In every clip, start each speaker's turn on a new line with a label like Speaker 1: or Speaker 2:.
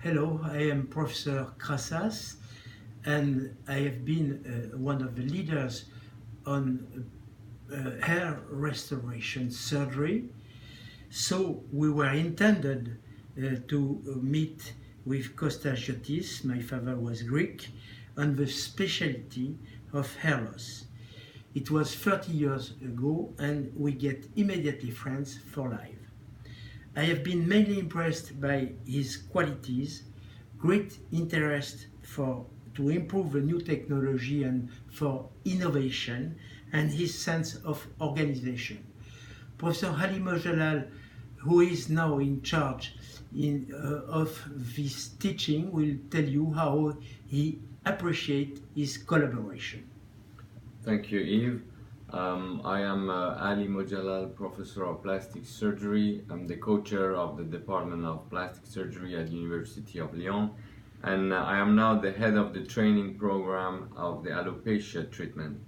Speaker 1: Hello, I am Professor Krasas, and I have been one of the leaders on hair restoration surgery. So we were intended to meet with Giotis, my father was Greek, on the specialty of hair loss. It was 30 years ago, and we get immediately friends for life. I have been mainly impressed by his qualities, great interest to improve the new technology and for innovation, and his sense of organization. Professor Ali Mojalal, who is now in charge of this teaching, will tell you how he appreciates his collaboration.
Speaker 2: Thank you, Yves. I am Ali Mojalal, Professor of Plastic Surgery. I'm the co-chair of the Department of Plastic Surgery at the University of Lyon, and I am now the head of the training program of the alopecia treatment.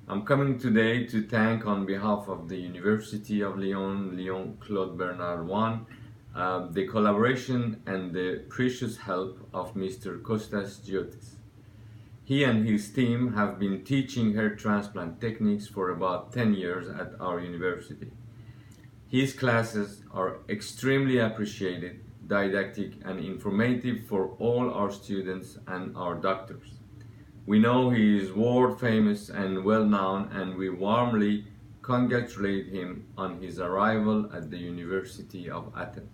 Speaker 2: I'm coming today to thank on behalf of the University of Lyon Claude Bernard 1, the collaboration and the precious help of Mr. Kostas Giotis. He and his team have been teaching hair transplant techniques for about 10 years at our university. His classes are extremely appreciated, didactic and informative for all our students and our doctors. We know he is world famous and well known, and we warmly congratulate him on his arrival at the University of Athens.